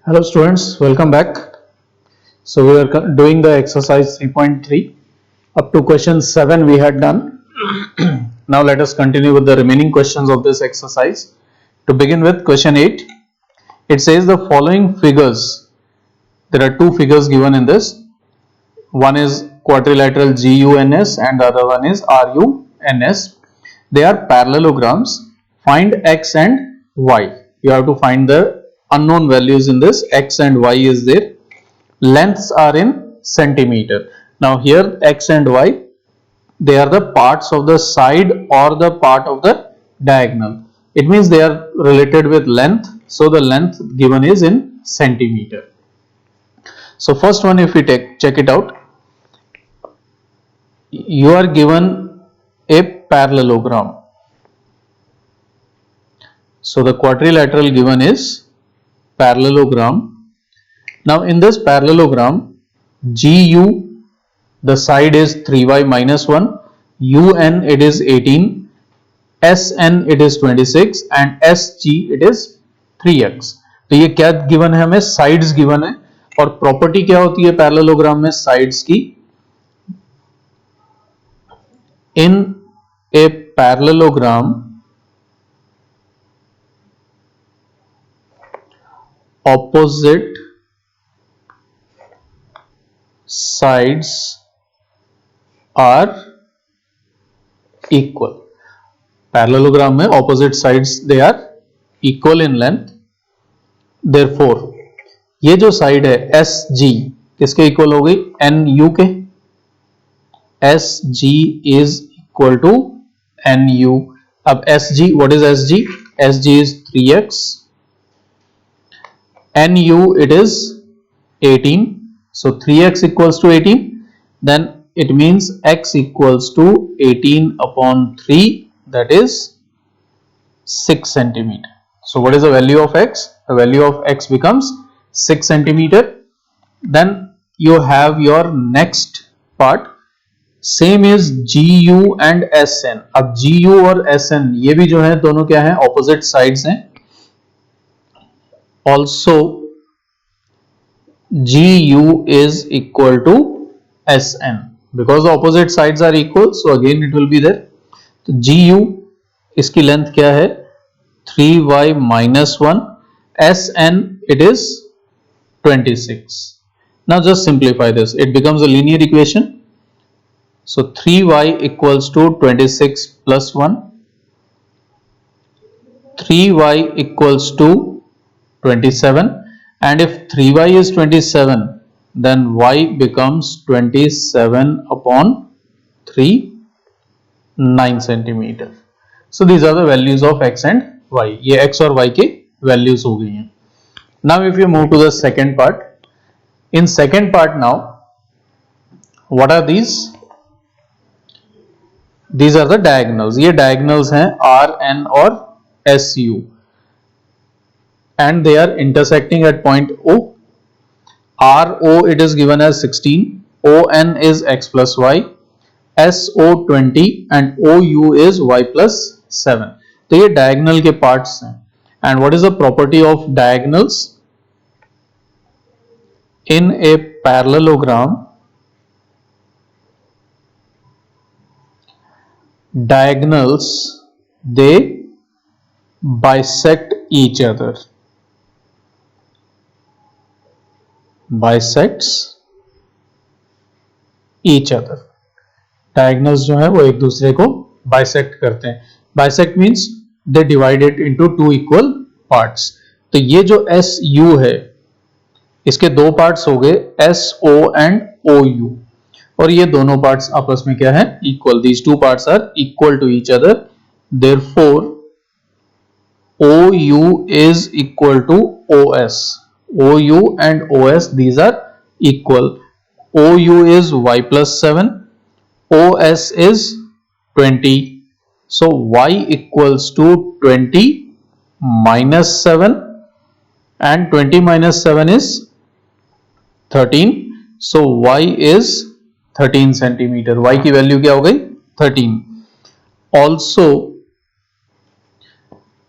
Hello students, welcome back. So we are doing the exercise 3.3. Up to question 7 we had done. Now let us continue with the remaining questions of this exercise. To begin with question 8, it says the following figures. There are two figures given in this. One is quadrilateral GUNS and the other one is RUNS. They are parallelograms. Find X and Y. You have to find the unknown values in this. X and Y is there. Lengths are in centimeter. Now here X and Y, they are the parts of the side or the part of the diagonal. It means they are related with length. So the length given is in centimeter. So first one, if we check it out, you are given a parallelogram. So the quadrilateral given is parallelogram. Now in this parallelogram, GU, the side is 3y minus 1, UN it is 18, SN it is 26 and SG it is 3x. तो ये क्या given है, हमें sides given है. और property क्या होती है पैरेललोग्राम में साइड्स की? In a parallelogram opposite sides are equal. Parallelogram में opposite sides they are equal in length. Therefore ये जो साइड है SG किसके इक्वल हो गई? NU के. SG is equal to NU. अब SG, what is SG? SG is 3x. NU it is 18, so 3x equals to 18, then it means x equals to 18 upon 3, that is 6 centimeter. So what is the value of x? The value of x becomes 6 centimeter. Then you have your next part, same is GU and SN. अब GU और SN ये भी जो है दोनों क्या है? Opposite sides हैं. Also GU is equal to SN because the opposite sides are equal, so again it will be there. तो GU इसकी लेंथ क्या है? 3y minus 1. SN it is 26. Now just simplify this, it becomes a linear equation. So 3y equals to 26 plus 1. 3y equals to 27, and if 3y is 27, then y becomes 27 upon 3, 9 centimeter. So these are the values of x and y. ये x और y के values हो गई हैं. Now if you move to the second part, in second part now, what are these? These are the diagonals. ये diagonals हैं R, N और SU. And they are intersecting at point O. RO it is given as 16, ON is x plus y, SO 20 and OU is y plus 7. तो ये diagonal के parts हैं. And what is the property of diagonals? In a parallelogram, diagonals they bisect each other. Bisects each other. Diagonals जो है वो एक दूसरे को bisect करते हैं. Bisect means they divide it into two equal parts. तो ये जो SU है इसके दो parts हो गए SO and OU, और ये दोनों parts आपस में क्या है? Equal. These two parts are equal to each other. Therefore OU is equal to OS. OU and OS these are equal. OU is y plus 7, OS is 20. So y equals to 20 minus 7, and 20 minus 7 is 13. So y is 13 centimeter. Y की value क्या हो गई? 13. Also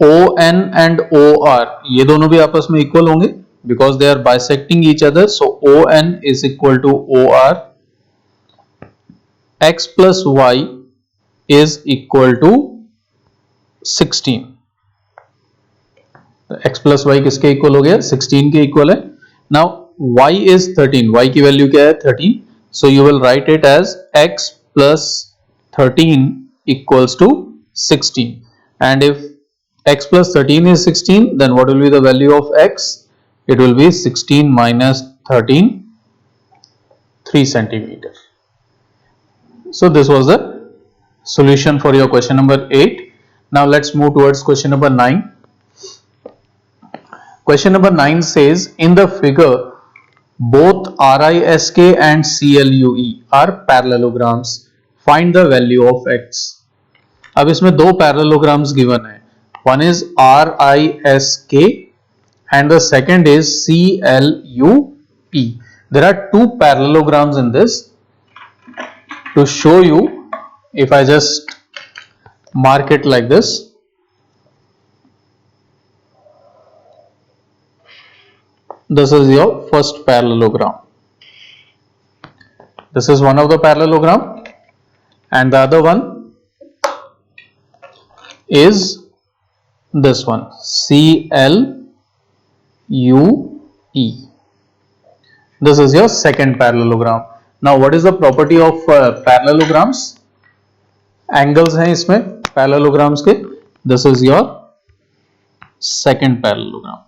ON and OR ये दोनों भी आपस में equal होंगे. because they are bisecting each other. So ON is equal to OR. X plus Y is equal to 16. x plus y किसके इक्वल हो गया? 16 के इक्वल है. Now y is 13. y की वैल्यू क्या है? 13. So you will write it as x plus 13 equals to 16. And if x plus 13 is 16, then what will be the value of x? It will be 16 minus 13, 3 centimeter. So this was the solution for your question number 8. Now let's move towards question number 9. Question number 9 says, in the figure, both RISK and CLUE are parallelograms. Find the value of x. अब इसमें दो parallelograms given है. One is RISK and the second is CLUE. There are two parallelograms in this. To show you, if I just mark it like this, this is your first parallelogram. This is one of the parallelogram, and the other one is this one, CLUE. This is your second parallelogram. Now what is the property of parallelograms? Angles हैं इसमें parallelograms के. This is your second parallelogram.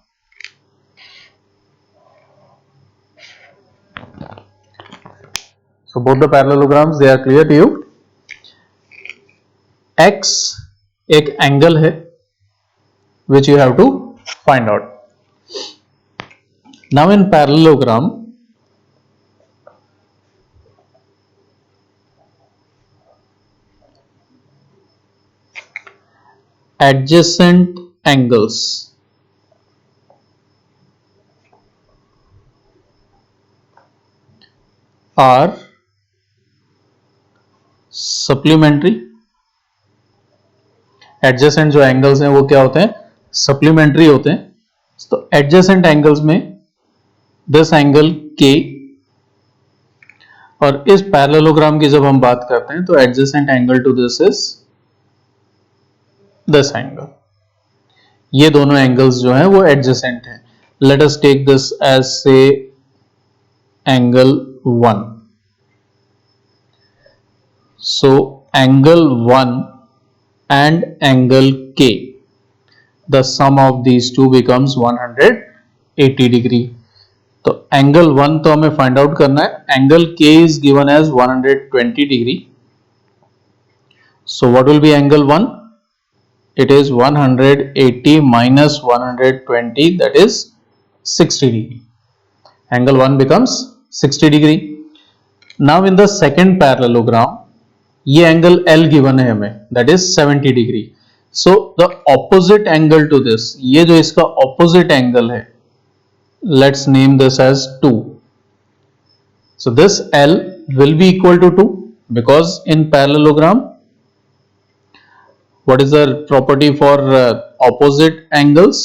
So both the parallelograms, they are clear to you. X एक angle है which you have to find out. Now in parallelogram, adjacent angles are supplementary. Adjacent जो angles हैं वो क्या होते हैं? Supplementary होते हैं. तो एडजेसेंट एंगल्स में दिस एंगल K, और इस पैरेललोग्राम की जब हम बात करते हैं तो adjacent angle to this is this angle. ये दोनों एंगल्स जो हैं वो एडजेसेंट हैं. Let us take this as से angle 1. So angle 1 and angle K, the sum of these two becomes 180 degree. तो angle 1 तो हमें find out करना है. Angle K is given as 120 degree. So what will be angle 1? It is 180 minus 120, that is 60 degree. Angle 1 becomes 60 degree. Now in the second parallelogram, ये angle L given है हमें, that is 70 degree. So the opposite angle to this, ये जो इसका opposite angle है, let's name this as 2. So this L will be equal to 2 because in parallelogram, what is the property for opposite angles?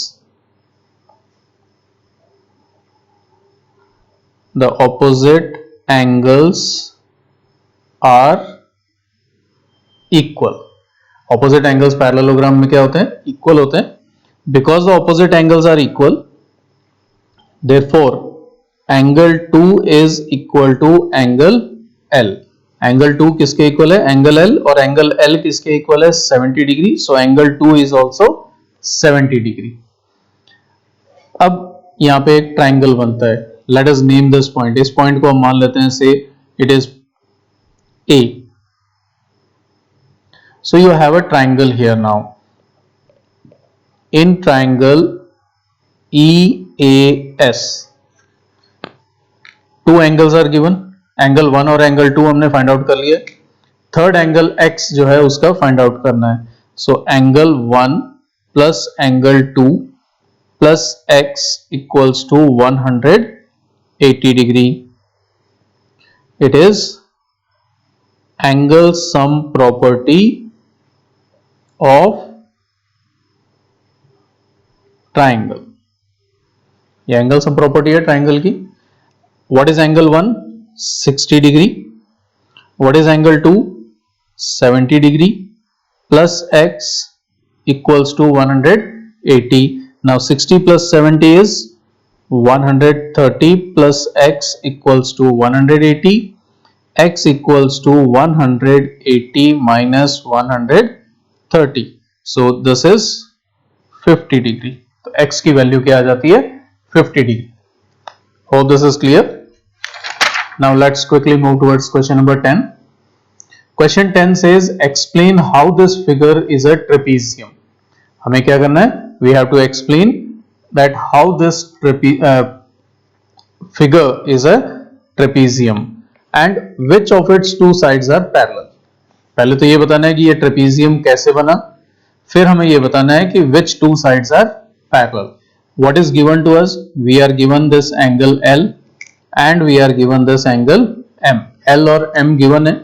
The opposite angles are equal. Opposite angles parallelogram में क्या होते हैं? Equal होते हैं. Because the opposite angles are equal, therefore angle 2 is equal to angle L. Angle 2 किसके equal है? Angle L. और angle L किसके इक्वल है? 70 degree. So angle 2 is also 70 degree. अब यहां पे एक ट्राइंगल बनता है. Let us name this point. इस पॉइंट को हम मान लेते हैं say it is A. So you have a triangle here now. In triangle EAS, two angles are given. Angle 1 और angle 2 हमने find out कर लिया. Third angle X जो है उसका find out करना है. So angle 1 plus angle 2 plus X equals to 180 degree. It is angle sum property of triangle. ये एंगल सम प्रॉपर्टी है ट्राइंगल की. What is angle 1? 60 degree. What is angle 2? 70 degree plus x equals to 180. Now 60 plus 70 is 130 plus x equals to 180. X equals to 180 minus 130. So this is 50 degree. तो x की value क्या आ जाती है? 50 degree. Hope this is clear. Now let's quickly move towards question number 10. Question 10 says explain how this figure is a trapezium. हमें क्या करना है? We have to explain that how this figure is a trapezium and which of its two sides are parallel. पहले तो ये बताना है कि ये ट्रेपेजियम कैसे बना, फिर हमें ये बताना है कि which two sides are parallel. What is given to us? We are given this angle L and we are given this angle M. L और M given है.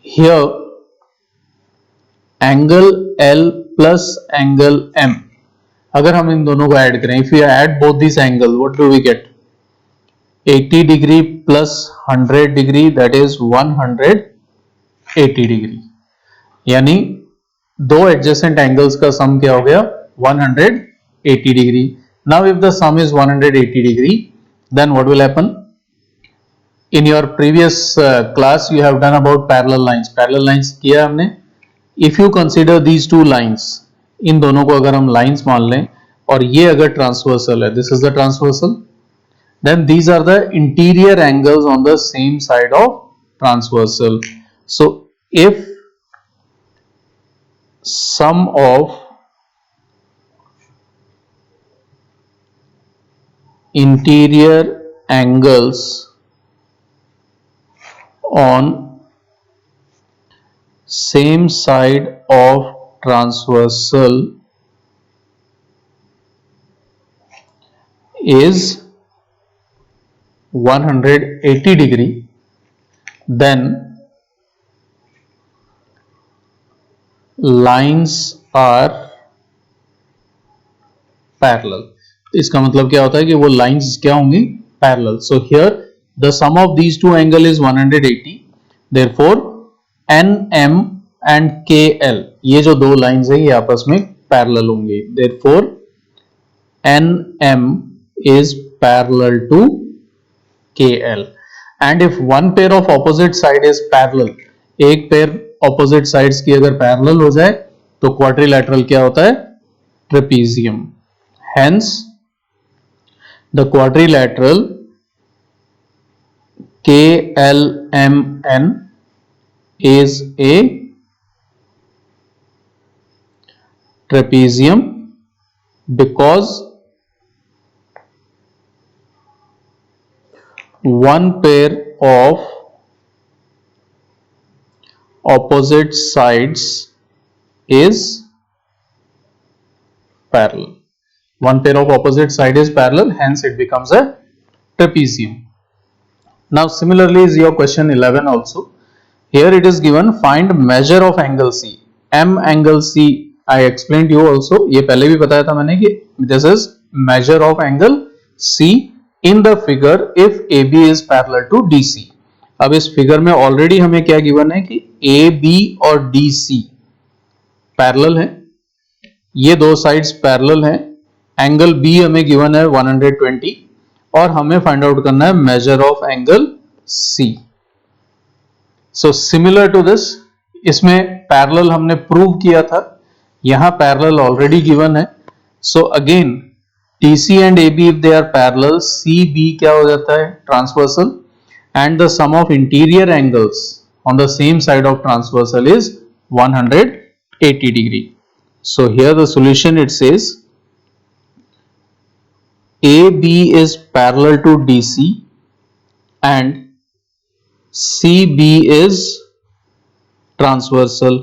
Here angle L plus angle M, अगर हम इन दोनों को add करें, if we add both these angle, what do we get? 80 degree plus 100 degree, that is 180 degree. यानी दो adjacent angles का sum क्या हो गया? 180 degree. Now if the sum is 180 degree, then what will happen? In your previous class you have done about parallel lines किया हमने. If you consider these two lines, इन दोनों को अगर हम lines मान लें और ये अगर transversal है, this is the transversal, then these are the interior angles on the same side of transversal. So if sum of interior angles on same side of transversal is 180 degree, then lines are parallel. इसका मतलब क्या होता है कि वो lines क्या होंगी? Parallel. So here the sum of these two angle is 180. Therefore NM and KL, ये जो दो lines है ये आपस में parallel होंगे. Therefore NM is parallel to KL. And if one pair of opposite side is parallel, एक pair opposite sides की अगर parallel हो जाए तो quadrilateral क्या होता है? Trapezium. Hence the quadrilateral KLMN is a trapezium because one pair of opposite sides is parallel. One pair of opposite side is parallel, hence it becomes a trapezium. Now similarly is your question 11 also. Here it is given find measure of angle C. M angle C I explained you also. ये पहले भी बताया था मैंने कि this is measure of angle C in the figure if AB is parallel to DC. अब इस figure में ऑलरेडी हमें क्या गिवन है कि AB और DC पैरेलल है, ये दो साइड्स पैरेलल हैं. एंगल B हमें गिवन है 120 और हमें फाइंड आउट करना है measure of angle C. So similar to this, इसमें पैरेलल हमने प्रूव किया था, यहां पैरेलल ऑलरेडी गिवन है. So again DC and AB if they are parallel, CB क्या हो जाता है? Transversal. And the sum of interior angles on the same side of transversal is 180 degree. So here the solution, it says AB is parallel to DC and CB is transversal.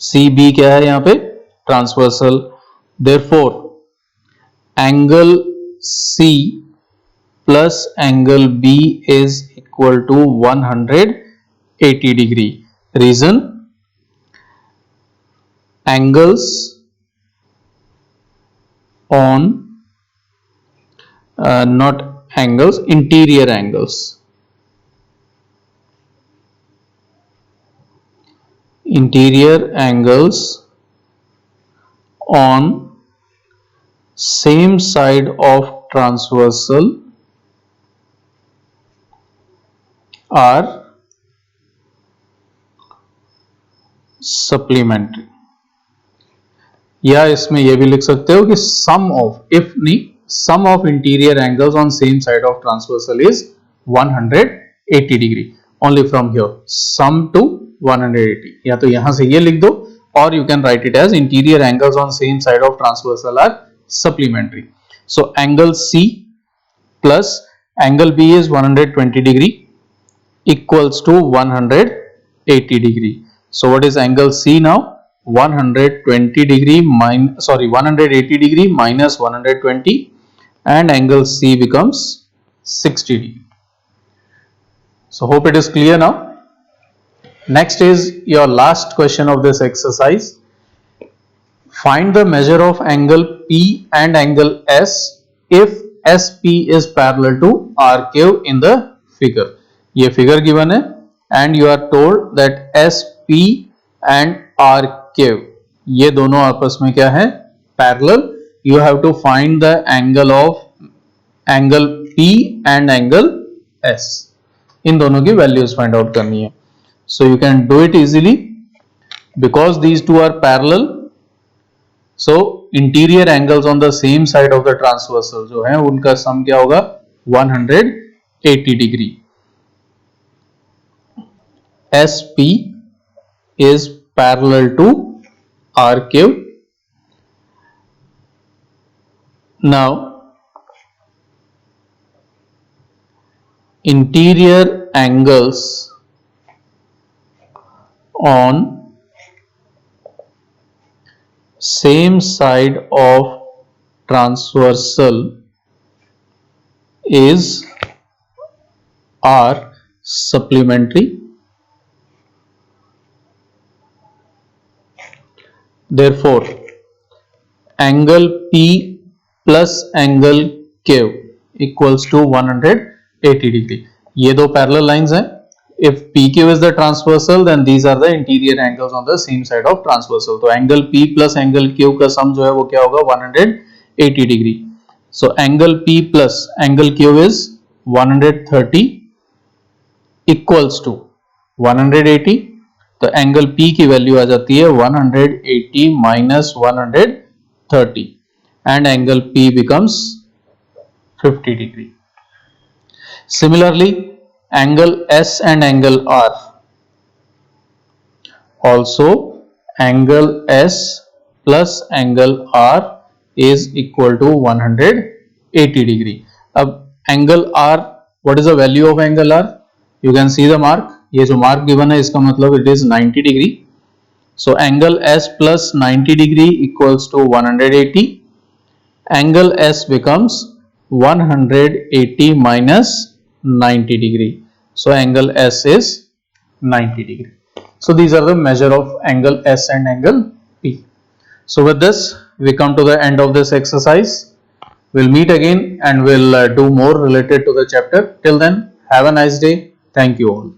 CB क्या है यहाँ पे? Transversal. Therefore angle C plus angle B is equal to 180 degree. Reason? Angles on not angles, interior angles. Interior angles on same side of transversal are supplementary. या इसमें यह भी लिख सकते हो कि sum of, if नहीं, sum of interior angles on same side of transversal is 180 degree. Only from here sum to 180. या तो यहां से ये लिख दो, or you can write it as interior angles on same side of transversal are supplementary. So angle C plus angle B is 120 degree equals to 180 degree. So what is angle C now? 120 degree minus 180 degree minus 120, and angle C becomes 60 degree. So hope it is clear now. Next is your last question of this exercise. Find the measure of angle P and angle S if SP is parallel to R curve in the figure. ये figure given है and you are told that SP and R curve ये दोनों आपस में क्या है? Parallel. You have to find the angle of angle P and angle S. इन दोनों की values find out करनी है. So you can do it easily because these two are parallel. So interior angles on the same side of the transversal जो है उनका sum क्या होगा? 180 degree. SP is parallel to R curve. Now interior angles on same side of transversal are supplementary. Therefore angle P plus angle Q equals to 180 degree. ये दो parallel lines हैं. If PQ is the transversal, then these are the interior angles on the same side of transversal. तो angle P plus angle Q का sum जो है वो क्या होगा? 180 degree. So angle P plus angle Q is 130 equals to 180. तो angle P की value आ जाती है 180 minus 130 and angle P becomes 50 degree. Similarly, angle S and angle R. Also, angle S plus angle R is equal to 180 degree. अब angle R, what is the value of angle R? You can see the mark. ये जो mark given है इसका मतलब it is 90 degree. So angle S plus 90 degree equals to 180. Angle S becomes 180 minus 90 degree. So angle S is 90 degree. So these are the measure of angle S and angle P. So with this we come to the end of this exercise. We'll meet again and we'll do more related to the chapter. Till then, have a nice day. Thank you all.